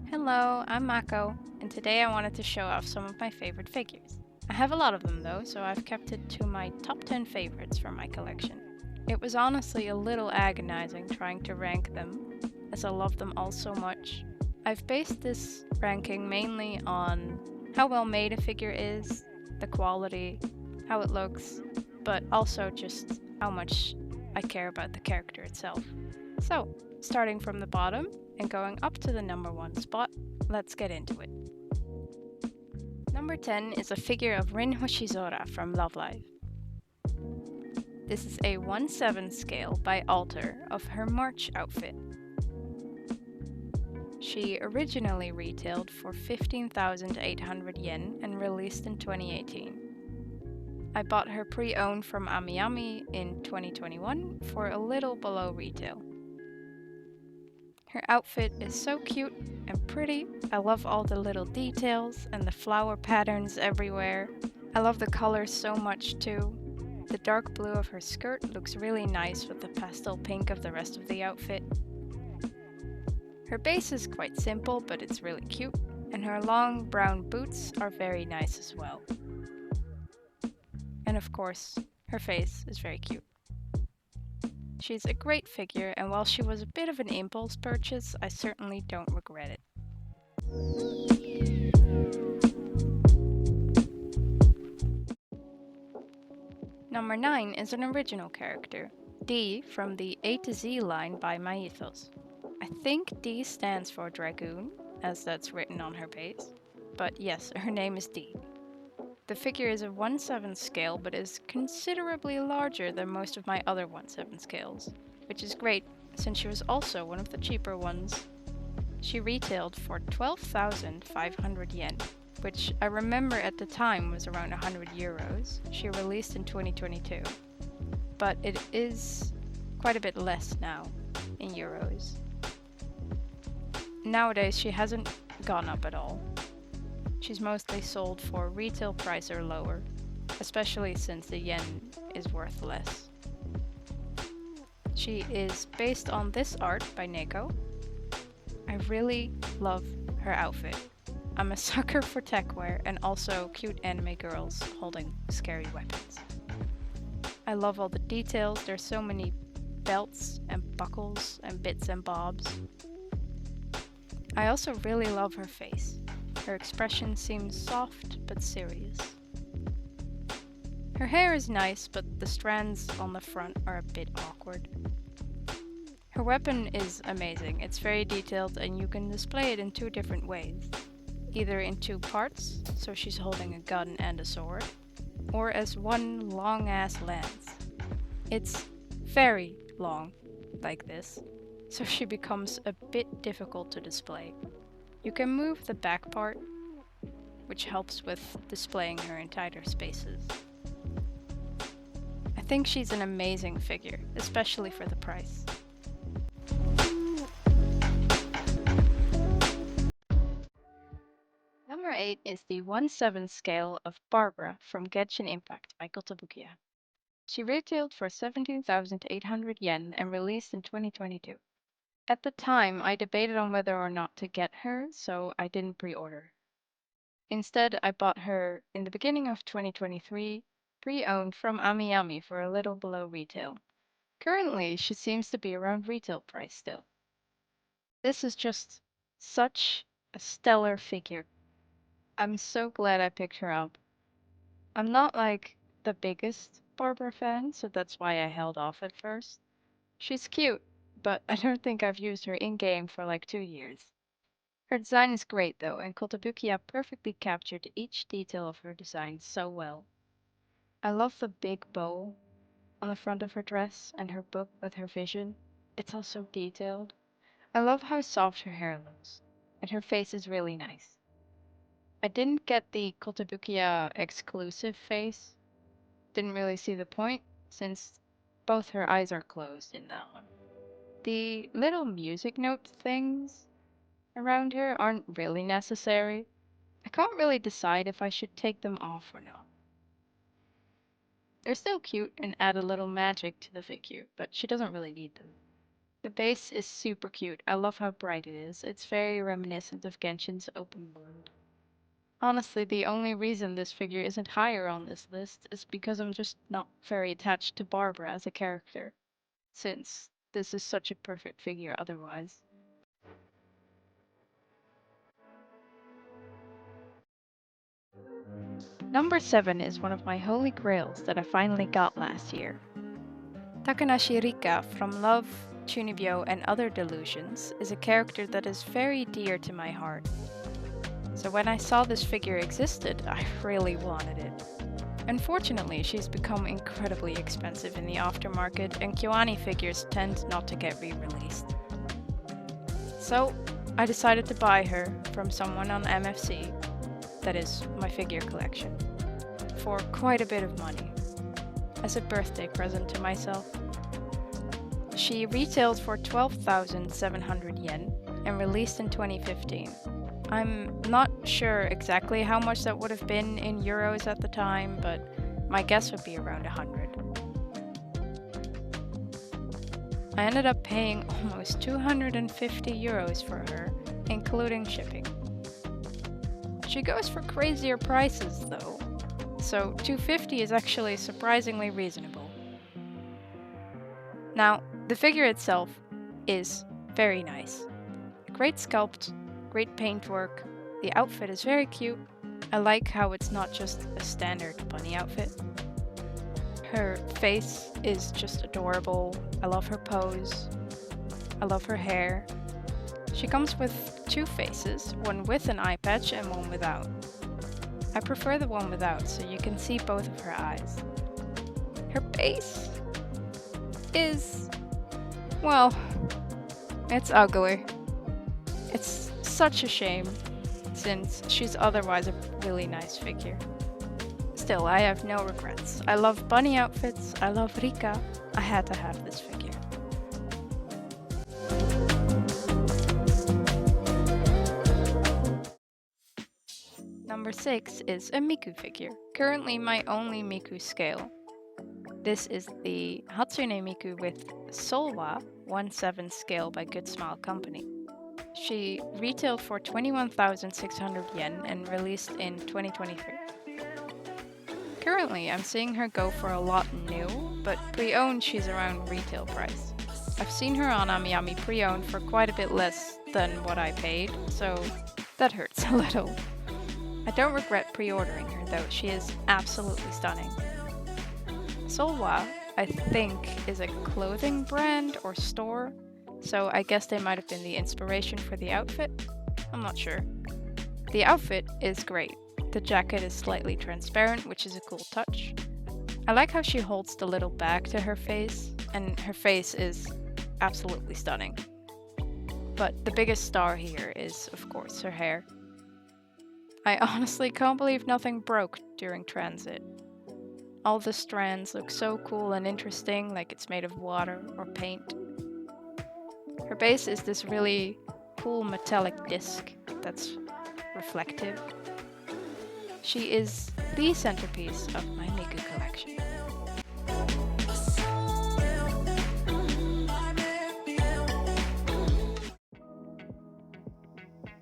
Hello, I'm Mako, and today I wanted to show off some of my favorite figures. I have a lot of them though, so I've kept it to my top 10 favorites from my collection. It was honestly a little agonizing trying to rank them, as I love them all so much. I've based this ranking mainly on how well made a figure is, the quality, how it looks, but also just how much I care about the character itself. So, starting from the bottom and going up to the number 1 spot, let's get into it. Number 10 is a figure of Rin Hoshizora from Love Live. This is a 1/7 scale by Alter of her March outfit. She originally retailed for 15,800 yen and released in 2018. I bought her pre-owned from AmiAmi in 2021 for a little below retail. Her outfit is so cute and pretty. I love all the little details and the flower patterns everywhere. I love the colors so much too. The dark blue of her skirt looks really nice with the pastel pink of the rest of the outfit. Her base is quite simple, but it's really cute, and her long brown boots are very nice as well. And of course, her face is very cute. She's a great figure, and while she was a bit of an impulse purchase, I certainly don't regret it. Number 9 is an original character, D from the A to Z line by Mythos. I think D stands for Dragoon, as that's written on her base, but yes, her name is D. The figure is a 1/7 scale, but is considerably larger than most of my other 1/7 scales, which is great since she was also one of the cheaper ones. She retailed for 12,500 yen, which I remember at the time was around 100 euros. She released in 2022, but it is quite a bit less now in euros. Nowadays, she hasn't gone up at all. She's mostly sold for retail price or lower, especially since the yen is worth less. She is based on this art by Neko. I really love her outfit. I'm a sucker for tech wear and also cute anime girls holding scary weapons. I love all the details. There's so many belts and buckles and bits and bobs. I also really love her face. Her expression seems soft but serious. Her hair is nice, but the strands on the front are a bit awkward. Her weapon is amazing. It's very detailed and you can display it in 2 different ways. Either in 2 parts, so she's holding a gun and a sword, or as one long-ass lance. It's very long, like this, so she becomes a bit difficult to display. You can move the back part, which helps with displaying her in tighter spaces. I think she's an amazing figure, especially for the price. Number 8 is the 1/7 scale of Barbara from Genshin Impact by Kotobukiya. She retailed for 17,800 yen and released in 2022. At the time, I debated on whether or not to get her, so I didn't pre-order. Instead, I bought her in the beginning of 2023, pre-owned from AmiAmi for a little below retail. Currently, she seems to be around retail price still. This is just such a stellar figure. I'm so glad I picked her up. I'm not like the biggest Barbara fan, so that's why I held off at first. She's cute, but I don't think I've used her in-game for like 2 years. Her design is great though, and Kotobukiya perfectly captured each detail of her design so well. I love the big bow on the front of her dress and her book with her vision. It's all so detailed. I love how soft her hair looks, and her face is really nice. I didn't get the Kotobukiya exclusive face. Didn't really see the point, since both her eyes are closed in that one. The little music note things around her aren't really necessary. I can't really decide if I should take them off or not. They're still cute and add a little magic to the figure, but she doesn't really need them. The base is super cute. I love how bright it is. It's very reminiscent of Genshin's open world. Honestly, the only reason this figure isn't higher on this list is because I'm just not very attached to Barbara as a character, since this is such a perfect figure otherwise. Number 7 is one of my holy grails that I finally got last year. Takanashi Rika from Love, Chunibyo, and Other Delusions is a character that is very dear to my heart. So when I saw this figure existed, I really wanted it. Unfortunately, she's become incredibly expensive in the aftermarket, and Kyoani figures tend not to get re-released. So I decided to buy her from someone on MFC, that is my figure collection, for quite a bit of money, as a birthday present to myself. She retailed for 12,700 yen and released in 2015. I'm not sure exactly how much that would have been in euros at the time, but my guess would be around 100. I ended up paying almost 250 euros for her, including shipping. She goes for crazier prices though, so 250 is actually surprisingly reasonable. Now, the figure itself is very nice. Great sculpt, great paintwork, the outfit is very cute. I like how it's not just a standard bunny outfit. Her face is just adorable. I love her pose. I love her hair. She comes with two faces, one with an eye patch and one without. I prefer the one without so you can see both of her eyes. Her base is, well, it's ugly. It's such a shame, since she's otherwise a really nice figure. Still, I have no regrets. I love bunny outfits, I love Rika. I had to have this figure. Number 6 is a Miku figure, currently my only Miku scale. This is the Hatsune Miku with Solwa 1/7 scale by Good Smile Company. She retailed for 21,600 yen and released in 2023. Currently, I'm seeing her go for a lot new, but pre-owned she's around retail price. I've seen her on AmiAmi pre-owned for quite a bit less than what I paid, so that hurts a little. I don't regret pre-ordering her though, she is absolutely stunning. Solwa, I think, is a clothing brand or store, so I guess they might have been the inspiration for the outfit. I'm not sure. The outfit is great. The jacket is slightly transparent, which is a cool touch. I like how she holds the little bag to her face, and her face is absolutely stunning. But the biggest star here is, of course, her hair. I honestly can't believe nothing broke during transit. All the strands look so cool and interesting, like it's made of water or paint. Her base is this really cool metallic disc that's reflective. She is the centerpiece of my Miku collection.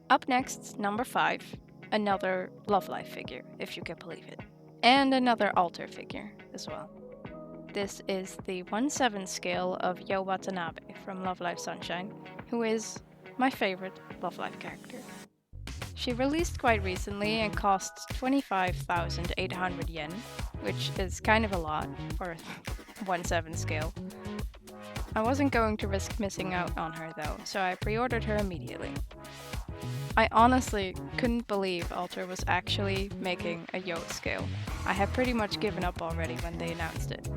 Up next, number 5, another Love Life figure, if you can believe it. And another Alter figure as well. This is the 1/7 scale of Yo Watanabe from Love Live Sunshine, who is my favorite Love Live character. She released quite recently and costs 25,800 yen, which is kind of a lot for 1/7 scale. I wasn't going to risk missing out on her though, so I pre-ordered her immediately. I honestly couldn't believe Alter was actually making a Yo scale. I had pretty much given up already when they announced it.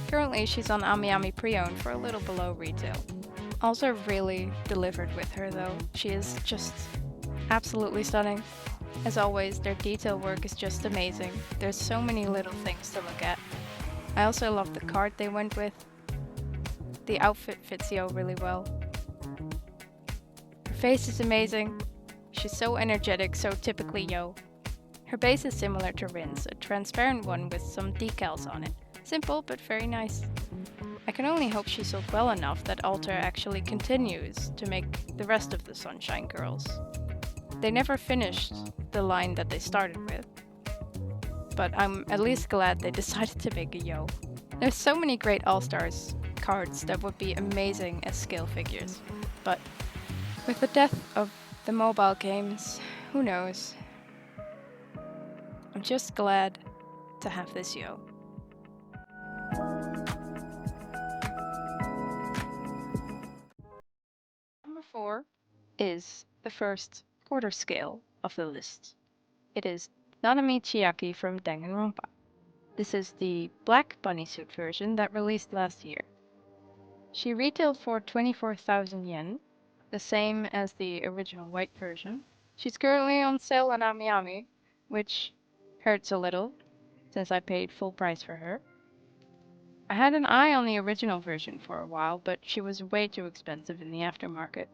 Currently, she's on AmiAmi pre-owned for a little below retail. Also really delivered with her though. She is just absolutely stunning. As always, their detail work is just amazing. There's so many little things to look at. I also love the card they went with. The outfit fits Yo really well. Her face is amazing. She's so energetic, so typically Yo. Her base is similar to Rin's, a transparent one with some decals on it. Simple, but very nice. I can only hope she sold well enough that Alter actually continues to make the rest of the Sunshine Girls. They never finished the line that they started with, but I'm at least glad they decided to make a Yo. There's so many great All-Stars cards that would be amazing as scale figures, but with the death of the mobile games, who knows? I'm just glad to have this Yo. Number 4 is the first quarter scale of the list. It is Nanami Chiaki from Danganronpa. This is the black bunny suit version that released last year. She retailed for 24,000 yen, the same as the original white version. She's currently on sale on Amiami, which hurts a little, since I paid full price for her. I had an eye on the original version for a while, but she was way too expensive in the aftermarket.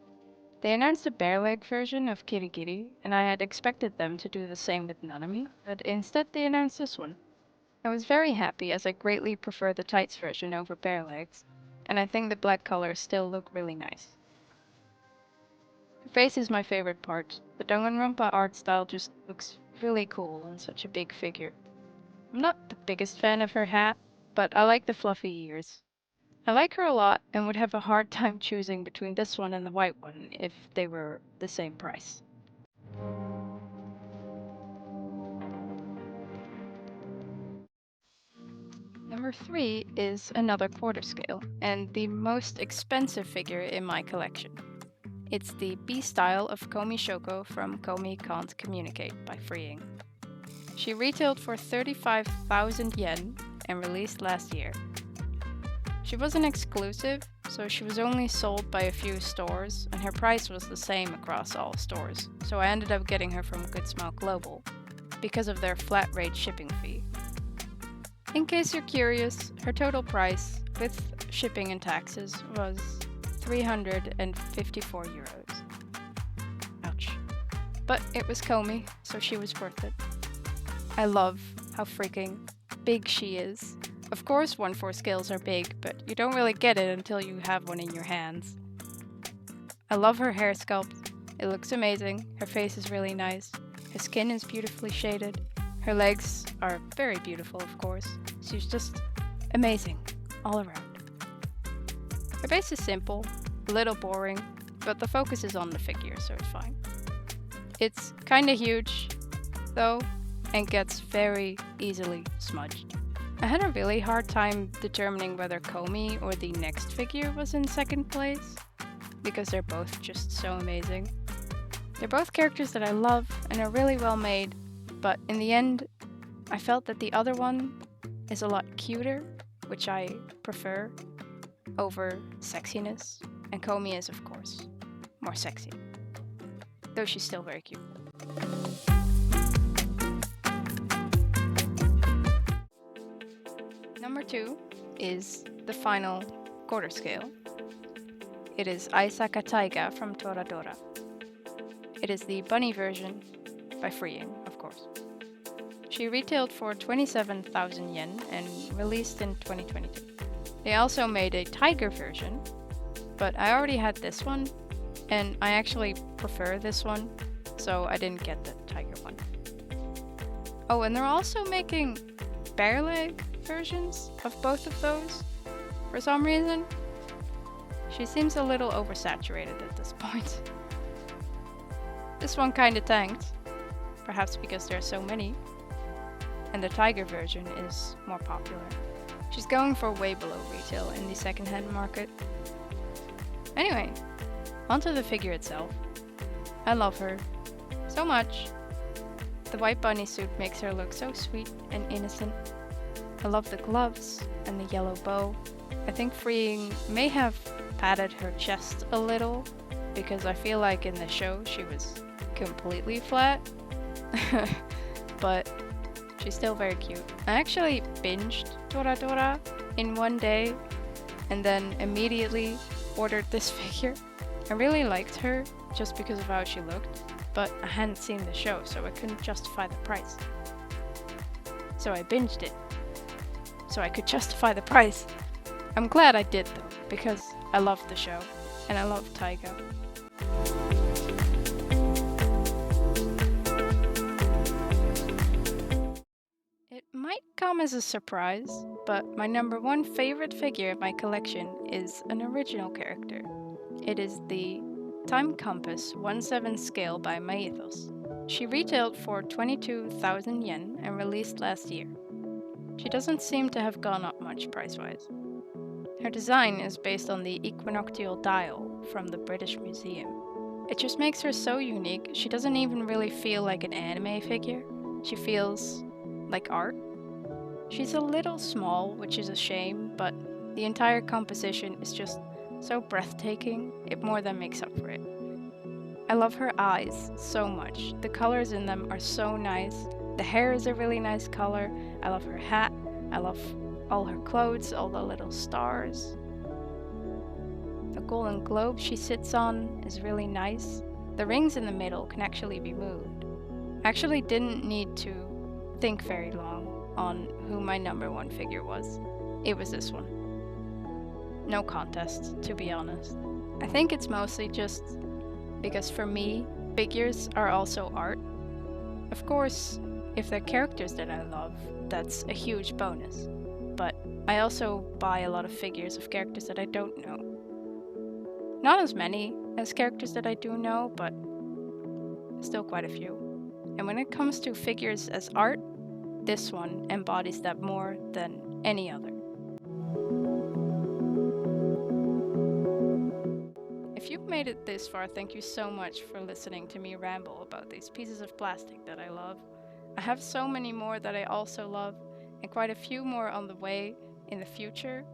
They announced a bare leg version of Kirigiri, and I had expected them to do the same with Nanami, but instead they announced this one. I was very happy as I greatly prefer the tights version over bare legs, and I think the black colors still look really nice. Her face is my favorite part. The Danganronpa art style just looks really cool on such a big figure. I'm not the biggest fan of her hat, but I like the fluffy ears. I like her a lot and would have a hard time choosing between this one and the white one if they were the same price. Number 3 is another quarter scale, and the most expensive figure in my collection. It's the B-style of Komi Shoko from Komi Can't Communicate by Freeing. She retailed for 35,000 yen and released last year. She was an exclusive, so she was only sold by a few stores, and her price was the same across all stores, so I ended up getting her from Goodsmell Global, because of their flat rate shipping fee. In case you're curious, her total price, with shipping and taxes, was 354 euros. Ouch. But it was Komi, so she was worth it. I love how freaking big she is. Of course 1/4 scales are big, but you don't really get it until you have one in your hands. I love her hair sculpt. It looks amazing. Her face is really nice. Her skin is beautifully shaded. Her legs are very beautiful, of course. She's just amazing all around. Her base is simple, a little boring, but the focus is on the figure, so it's fine. It's kinda huge, though, and gets very easily smudged. I had a really hard time determining whether Komi or the next figure was in second place, because they're both just so amazing. They're both characters that I love and are really well made, but in the end, I felt that the other one is a lot cuter, which I prefer over sexiness, and Komi is, of course, more sexy, though she's still very cute. Number 2 is the final quarter scale. It is Aisaka Taiga from Toradora. It is the bunny version by Freeing, of course. She retailed for 27,000 yen and released in 2022. They also made a tiger version, but I already had this one, and I actually prefer this one, so I didn't get the tiger one. Oh, and they're also making bare leg versions of both of those for some reason. She seems a little oversaturated at this point. This one kinda tanked, perhaps because there are so many, and the tiger version is more popular. She's going for way below retail in the second-hand market. Anyway, onto the figure itself. I love her so much. The white bunny suit makes her look so sweet and innocent. I love the gloves and the yellow bow. I think Freeing may have padded her chest a little, because I feel like in the show she was completely flat. But she's still very cute. I actually binged Toradora in one day and then immediately ordered this figure. I really liked her just because of how she looked, but I hadn't seen the show, so I couldn't justify the price. So I binged it, so I could justify the price. I'm glad I did though, because I loved the show, and I love Taiga. It might come as a surprise, but my number one favorite figure in my collection is an original character. It is the Time Compass 1/7 scale by Maethos. She retailed for 22,000 yen and released last year. She doesn't seem to have gone up much price-wise. Her design is based on the equinoctial dial from the British Museum. It just makes her so unique. She doesn't even really feel like an anime figure. She feels like art. She's a little small, which is a shame, but the entire composition is just so breathtaking, it more than makes up for it. I love her eyes so much. The colors in them are so nice. The hair is a really nice color. I love her hat. I love all her clothes, all the little stars. The golden globe she sits on is really nice. The rings in the middle can actually be moved. I actually didn't need to think very long on who my number one figure was. It was this one. No contest, to be honest. I think it's mostly just because for me, figures are also art. Of course, if they're characters that I love, that's a huge bonus. But I also buy a lot of figures of characters that I don't know. Not as many as characters that I do know, but still quite a few. And when it comes to figures as art, this one embodies that more than any other. If you've made it this far, thank you so much for listening to me ramble about these pieces of plastic that I love. I have so many more that I also love, and quite a few more on the way in the future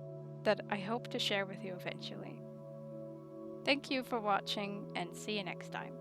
that I hope to share with you eventually. Thank you for watching, and see you next time.